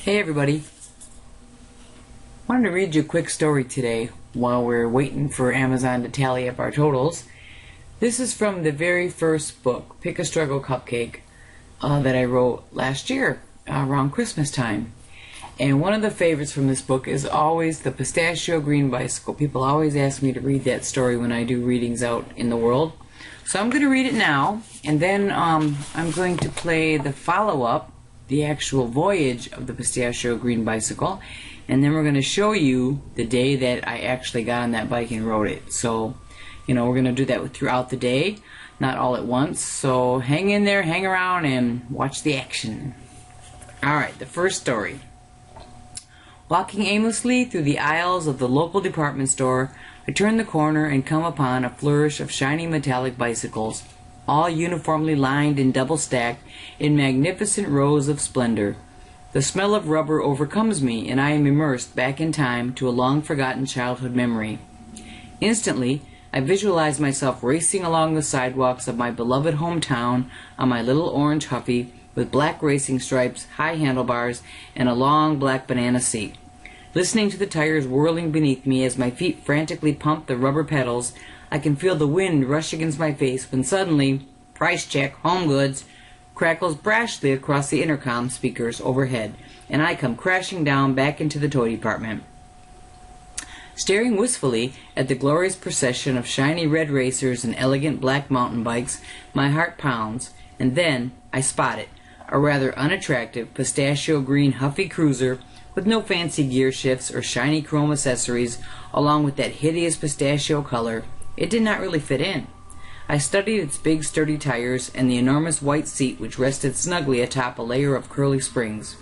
Hey everybody, wanted to read you a quick story today while we're waiting for Amazon to tally up our totals. This is from the very first book, Pick a Struggle Cupcake, that I wrote last year around Christmas time. And one of the favorites from this book is always the Pistachio Green Bicycle. People always ask me to read that story when I do readings out in the world. So I'm going to read it now, and then I'm going to play the follow-up, the actual voyage of the Pistachio Green Bicycle, and then we're going to show you the day that I actually got on that bike and rode it. So, we're going to do that throughout the day, not all at once. So hang in there, hang around, and watch the action. Alright, the first story. Walking aimlessly through the aisles of the local department store, I turn the corner and come upon a flourish of shiny metallic bicycles, all uniformly lined and double-stacked in magnificent rows of splendor. The smell of rubber overcomes me, and I am immersed back in time to a long-forgotten childhood memory. Instantly, I visualize myself racing along the sidewalks of my beloved hometown on my little orange Huffy with black racing stripes, high handlebars, and a long black banana seat. Listening to the tires whirling beneath me as my feet frantically pump the rubber pedals, I can feel the wind rush against my face when suddenly, "Price check, home goods," crackles brashly across the intercom speakers overhead, and I come crashing down back into the toy department. Staring wistfully at the glorious procession of shiny red racers and elegant black mountain bikes, my heart pounds, and then I spot it, a rather unattractive pistachio green Huffy cruiser with no fancy gear shifts or shiny chrome accessories, along with that hideous pistachio color. It did not really fit in. I studied its big sturdy tires and the enormous white seat which rested snugly atop a layer of curly springs.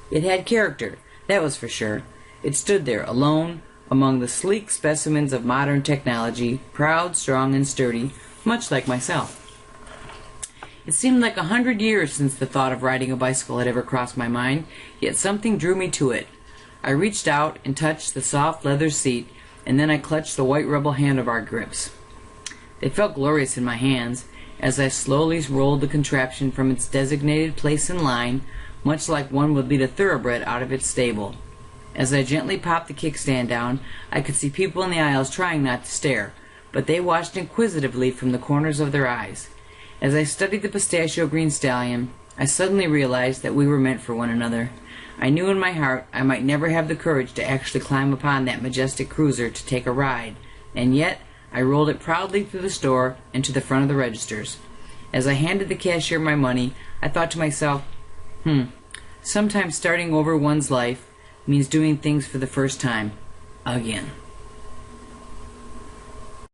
It had character, that was for sure. It stood there, alone, among the sleek specimens of modern technology, proud, strong, and sturdy, much like myself. It seemed like 100 years since the thought of riding a bicycle had ever crossed my mind, yet something drew me to it. I reached out and touched the soft leather seat, and then I clutched the white rubber handlebar grips. They felt glorious in my hands as I slowly rolled the contraption from its designated place in line, much like one would lead a thoroughbred out of its stable. As I gently popped the kickstand down, I could see people in the aisles trying not to stare, but they watched inquisitively from the corners of their eyes. As I studied the pistachio green stallion, I suddenly realized that we were meant for one another. I knew in my heart I might never have the courage to actually climb upon that majestic cruiser to take a ride, and yet I rolled it proudly through the store and to the front of the registers. As I handed the cashier my money, I thought to myself, sometimes starting over one's life means doing things for the first time, again.